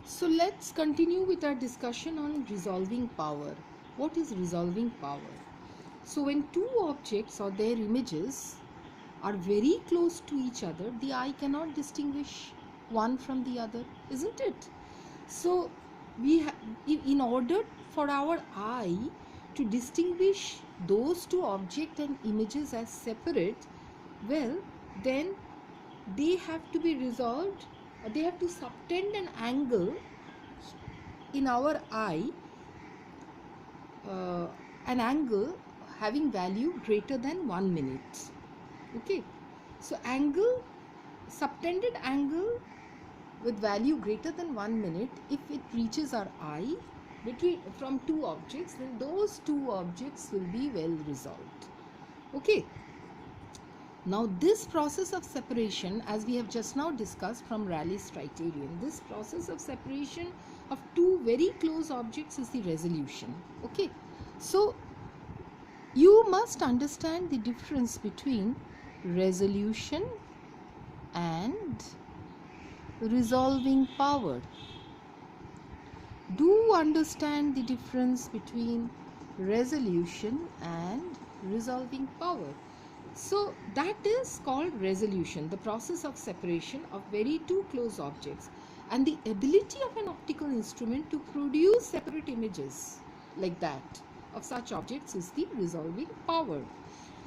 So let's continue with our discussion on resolving power. What is resolving power? So when two objects or their images are very close to each other, the eye cannot distinguish one from the other, isn't it? So in order for our eye to distinguish those two objects and images as separate, well, then they have to be resolved, they have to subtend an angle in our eye, uh, an angle having value greater than 1 minute. Okay, so angle, subtended angle with value greater than 1 minute, if it reaches our eye between from two objects, then those two objects will be well resolved. Okay, now this process of separation, as we have just now discussed from Rayleigh's criterion, this process of separation of two very close objects is the resolution. Okay, so you must understand the difference between resolution and resolving power. Do understand the difference between resolution and resolving power. So that is called resolution, the process of separation of very two close objects, and the ability of an optical instrument to produce separate images like that of such objects is the resolving power.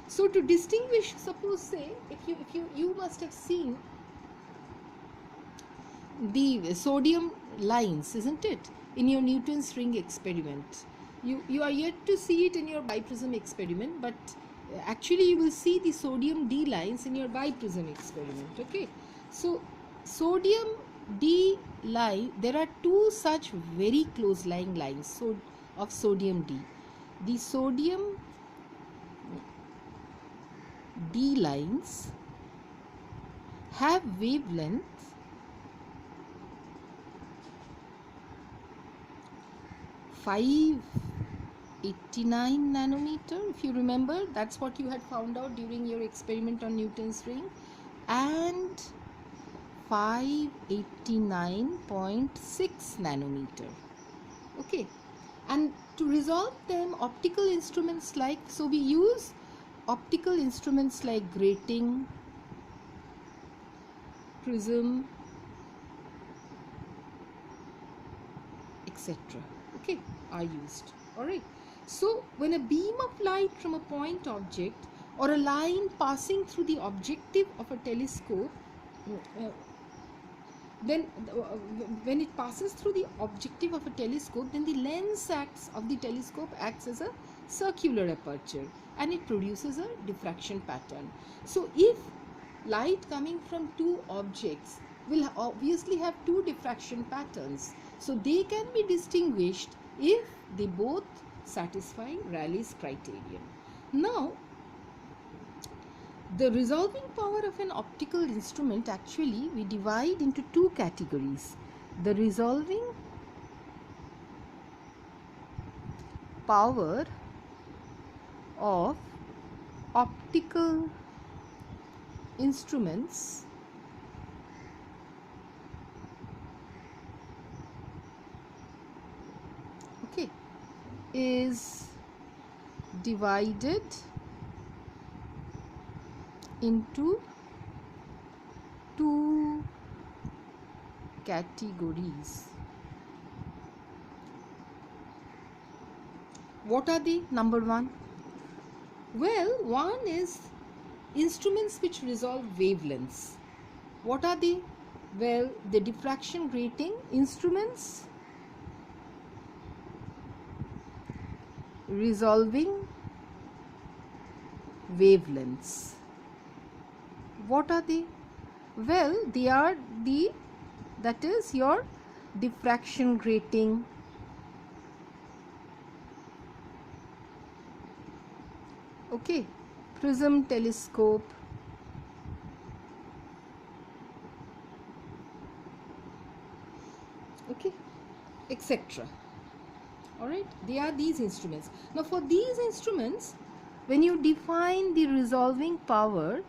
So to distinguish, suppose say if you must have seen the sodium lines, isn't it, in your Newton's ring experiment. You are yet to see it in your biprism experiment, but actually you will see the sodium D lines in your biprism experiment. Okay, so sodium D line, there are two such very close lying lines of sodium D. The sodium D lines have wavelength 589 nanometer, if you remember. That's what you had found out during your experiment on Newton's ring, and 589.6 nanometer. Okay, and to resolve them, optical instruments like, so we use optical instruments like grating, prism, etc. okay, are used. Alright, so when a beam of light from a point object or a line passing through the objective of a telescope, when it passes through the objective of a telescope, then the lens of the telescope acts as a circular aperture and it produces a diffraction pattern. So if light coming from two objects will obviously have two diffraction patterns, so they can be distinguished if they both satisfy Rayleigh's criterion. Now, the resolving power of an optical instrument, actually we divide into two categories: the resolving power of optical instruments is divided into two categories. What are they? Number one, well, one is instruments which resolve wavelengths. What are they? Well, the diffraction grating instruments resolving wavelengths. What are they? Well, they are that is your diffraction grating, okay, prism telescope, okay, etc. Alright, they are these instruments. Now for these instruments, when you define the resolving power,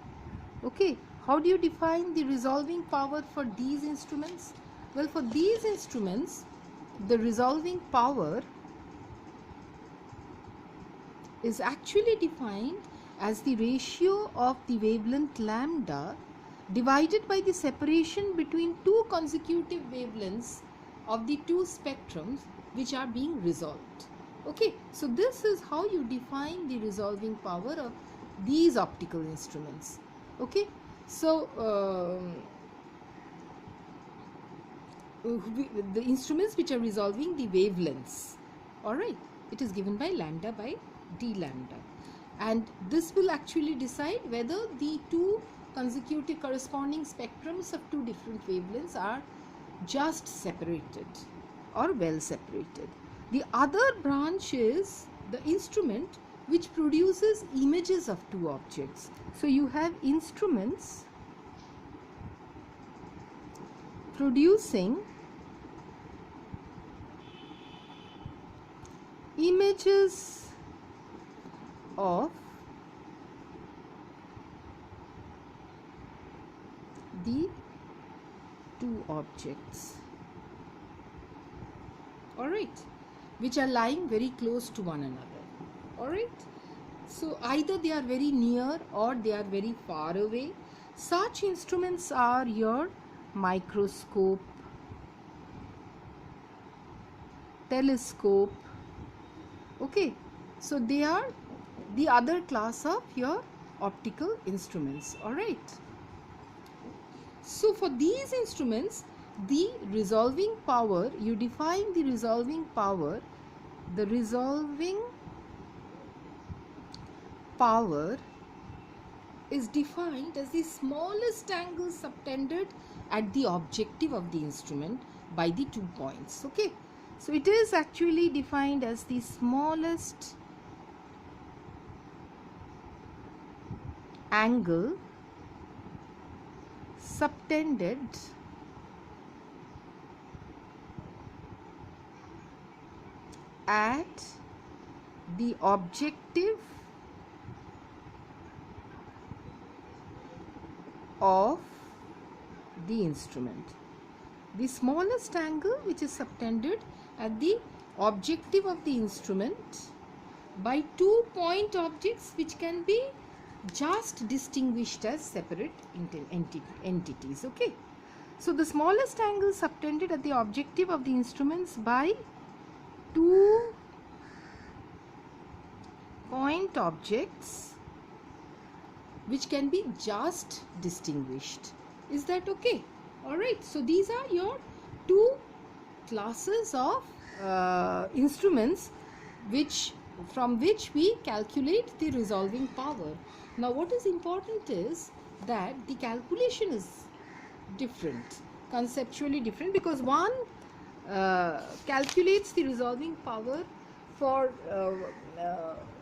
okay, how do you define the resolving power for these instruments? Well, for these instruments, the resolving power is actually defined as the ratio of the wavelength lambda divided by the separation between two consecutive wavelengths of the two spectrums which are being resolved. Okay, so this is how you define the resolving power of these optical instruments. Okay, so the instruments which are resolving the wavelengths, all right, it is given by lambda by d lambda, and this will actually decide whether the two consecutive corresponding spectrums of two different wavelengths are just separated or well separated. The other branch is the instrument which produces images of two objects. So you have instruments producing images of the two objects, all right, which are lying very close to one another, all right. So either they are very near or they are very far away. Such instruments are your microscope, telescope. Okay, so they are the other class of your optical instruments, all right. So for these instruments, the resolving power, you define the resolving power. The resolving power is defined as the smallest angle subtended at the objective of the instrument by the 2 points. Okay, so it is actually defined as the smallest angle subtended at the objective of the instrument. The smallest angle which is subtended at the objective of the instrument by 2 point objects which can be just distinguished as separate entities. Okay, so the smallest angle subtended at the objective of the instruments by 2 point objects which can be just distinguished. Is that okay? All right, so these are your 2 classes of instruments from which we calculate the resolving power. Now what is important is that the calculation is different, conceptually different, because one calculates the resolving power for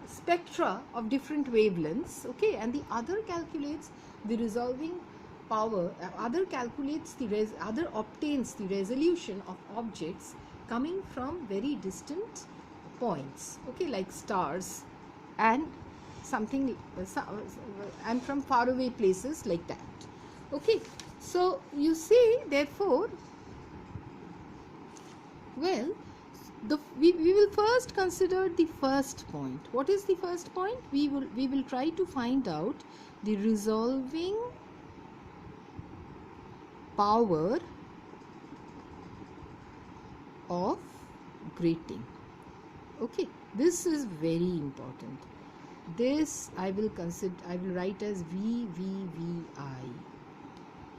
spectra of different wavelengths, okay, and the other calculates the resolving power, other obtains the resolution of objects coming from very distant points, okay, like stars and something and from faraway places like that. Okay, so you see, therefore, well, we will first consider the first point. What is the first point? We will try to find out the resolving power of grating. Okay, this is very important. This I will write as VVVI.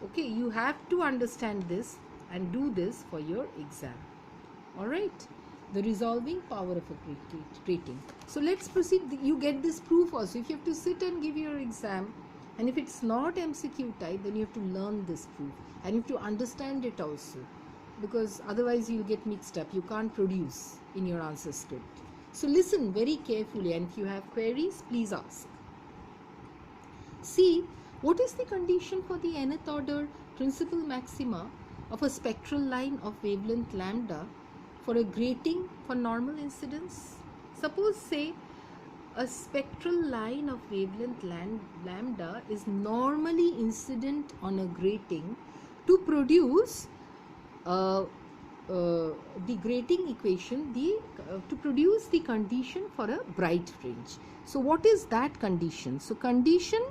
Okay, you have to understand this and do this for your exam. All right, the resolving power of a grating. So let's proceed. You get this proof also. If you have to sit and give your exam, and if it's not MCQ type, then you have to learn this proof and you have to understand it also, because otherwise you'll get mixed up. You can't produce in your answer script. So listen very carefully, and if you have queries, please ask. See, what is the condition for the nth order principal maxima of a spectral line of wavelength lambda for a grating for normal incidence? Suppose, say, a spectral line of wavelength lambda is normally incident on a grating to produce uh, the grating equation, to produce the condition for a bright fringe. So what is that condition? So condition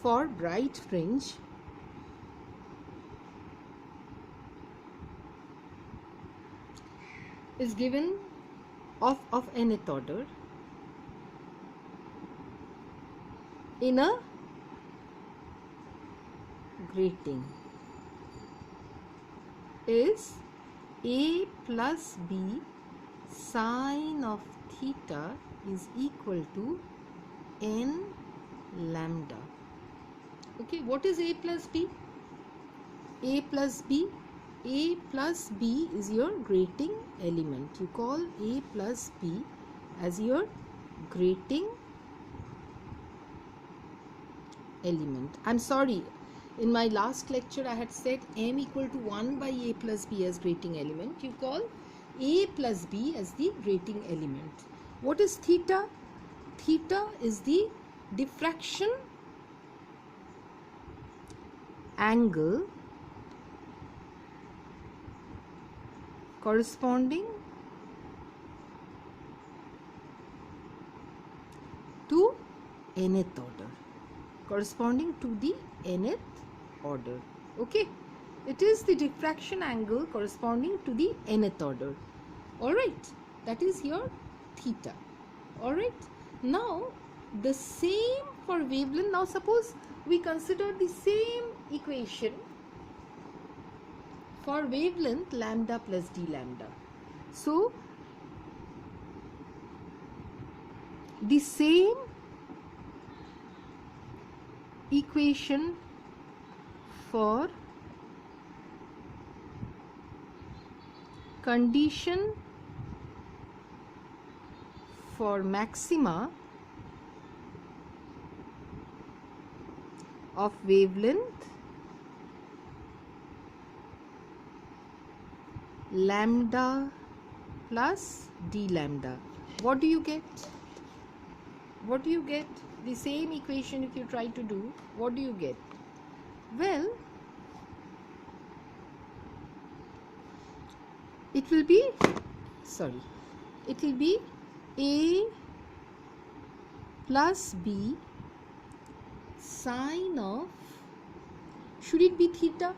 for bright fringe is given of nth order in a grating is a plus b sine of theta is equal to n lambda. Okay, what is a plus b? A plus b is your grating element. You call a plus b as your grating element. I'm sorry, in my last lecture I had said m equal to 1 by a plus b as grating element. You call a plus b as the grating element. What is theta? Theta is the diffraction angle corresponding to nth order, corresponding to the nth order. Okay, it is the diffraction angle corresponding to the nth order. All right, that is your theta. All right, now the same for wavelength. Now suppose we consider the same equation for wavelength lambda plus d lambda. So the same equation for condition for maxima of wavelength lambda plus d lambda. What do you get? What do you get? The same equation if you try to do, what do you get? Well, it will be, a plus b sine of, should it be theta?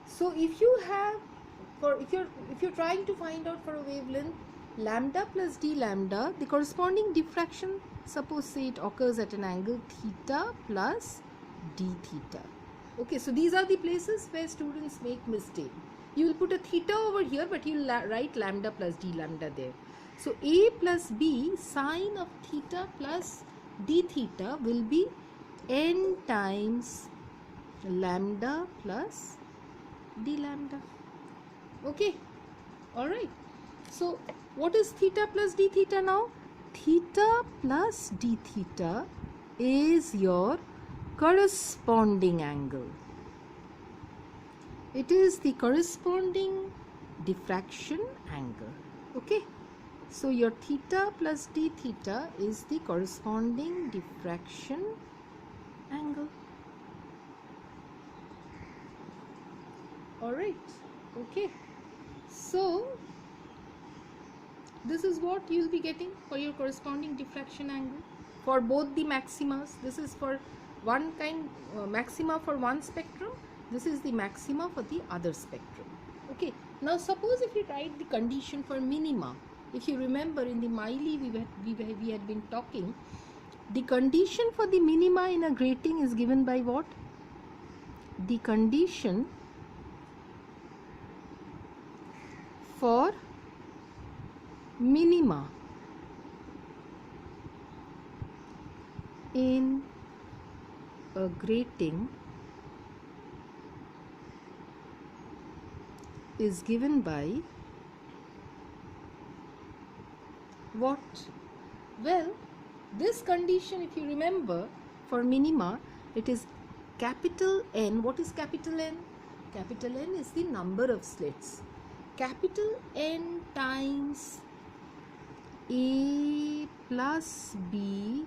So if you have, if you're trying to find out for a wavelength lambda plus d lambda, the corresponding diffraction, suppose say it occurs at an angle theta plus d theta. Okay, so these are the places where students make mistake. You will put a theta over here, but you will write lambda plus d lambda there. So a plus b sine of theta plus d theta will be n times lambda plus d lambda. Okay, all right. So what is theta plus d theta now? Theta plus d theta is your corresponding angle. It is the corresponding diffraction angle. Okay, so your theta plus d theta is the corresponding diffraction angle. All right, okay. So this is what you will be getting for your corresponding diffraction angle for both the maximas. This is for one kind maxima for one spectrum. This is the maxima for the other spectrum. Okay. Now suppose if you write the condition for minima. If you remember in the Miley we had been talking, the condition for the minima in a grating is given by what? The condition for minima in a grating is given by what? Well, this condition, if you remember, for minima, it is capital N. What is capital N? Capital N is the number of slits. Capital N times A plus B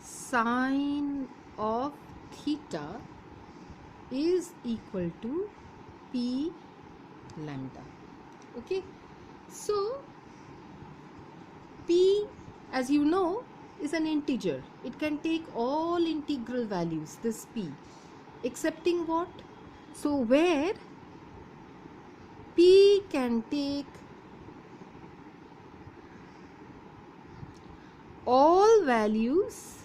sine of theta is equal to p lambda. Okay, so p, as you know, is an integer. It can take all integral values, this p, excepting what? So where p can take all values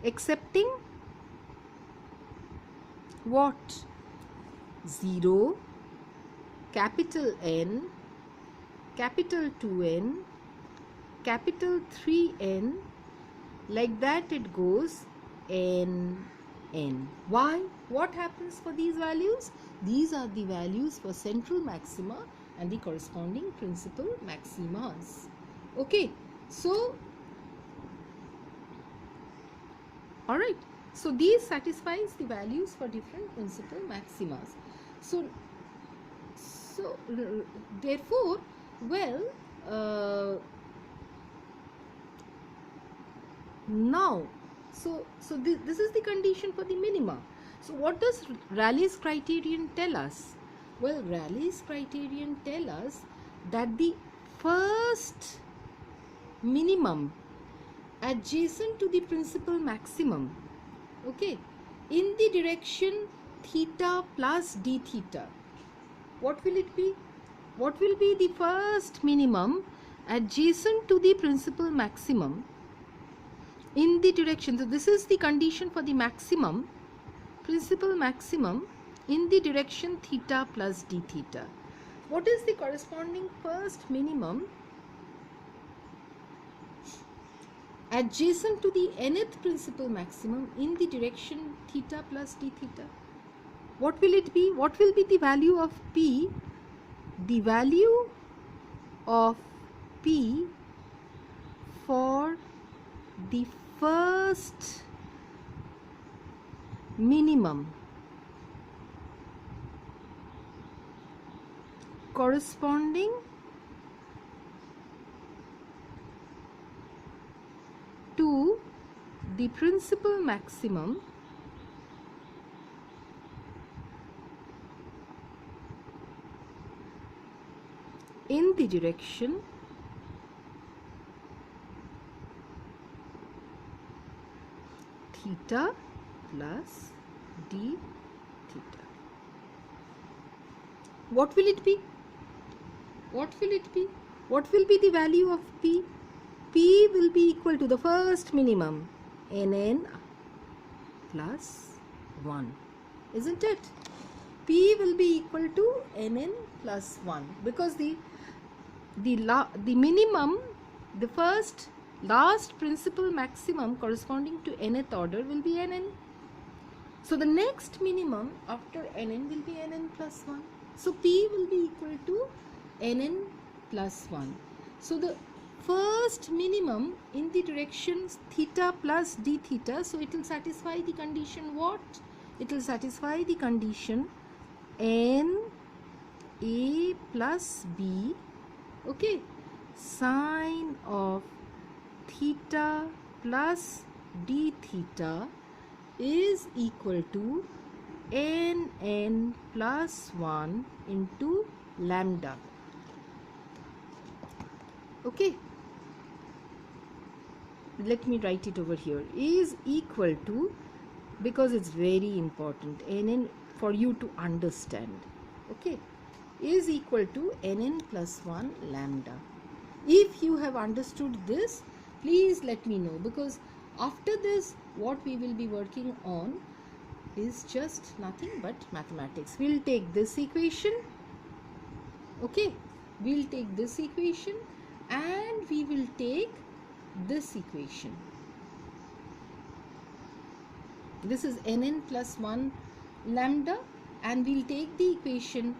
excepting what? 0, capital N, capital 2N, capital 3N, like that it goes N. Why? What happens for these values? These are the values for central maxima and the corresponding principal maximas. Okay, so alright, so these satisfies the values for different principal maximas. So therefore, well, now, this is the condition for the minima. So what does Rayleigh's criterion tell us? Well, Rayleigh's criterion tell us that the first minimum adjacent to the principal maximum, okay, in the direction theta plus d theta, what will it be? What will be the first minimum adjacent to the principal maximum in the direction? So this is the condition for the maximum, principal maximum in the direction theta plus d theta. What is the corresponding first minimum adjacent to the nth principal maximum in the direction theta plus d theta? What will it be? What will be the value of p? The value of p for the first minimum corresponding to the principal maximum in the direction theta plus d theta. What will it be? What will it be? What will be the value of p? P will be equal to the first minimum, nn plus 1, isn't it? P will be equal to nn plus 1 because the minimum, the first last principal maximum corresponding to nth order will be nn. So the next minimum after nn will be nn plus 1. So P will be equal to nn plus 1. So the first minimum in the direction theta plus d theta, so it will satisfy the condition what? It will satisfy the condition n a plus b, okay, sine of theta plus d theta is equal to nn plus 1 into lambda. Okay, let me write it over here, is equal to, because it's very important, nn, for you to understand, okay, is equal to nn plus 1 lambda. If you have understood this, please let me know, because after this what we will be working on is just nothing but mathematics. We'll take this equation, okay, we'll take this equation and we will take this equation. This is nn plus 1 lambda, and we'll take the equation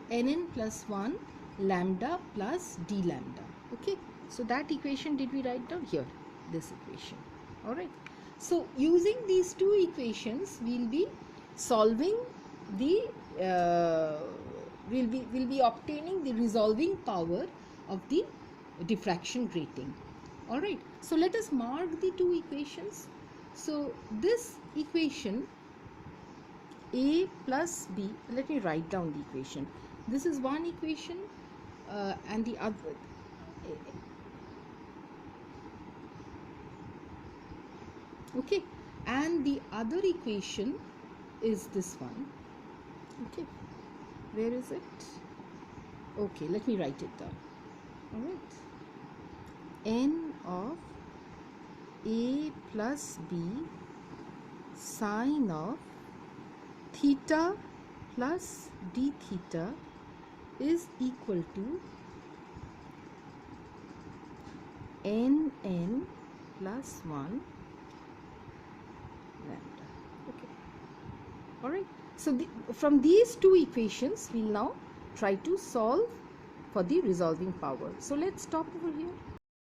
nn plus 1 lambda plus d lambda. Okay, so that equation did we write down here? This equation. Alright, so using these two equations we'll be solving the we'll be obtaining the resolving power of the diffraction grating. All right, so let us mark the two equations. So this equation a plus b, let me write down the equation. This is one equation and the other, okay, and the other equation is this one. Okay, where is it? Okay, let me write it down. All right, n of a plus b sine of theta plus d theta is equal to n plus 1 lambda. Okay, all right, so from these two equations we'll now try to solve for the resolving power. So let's stop over here.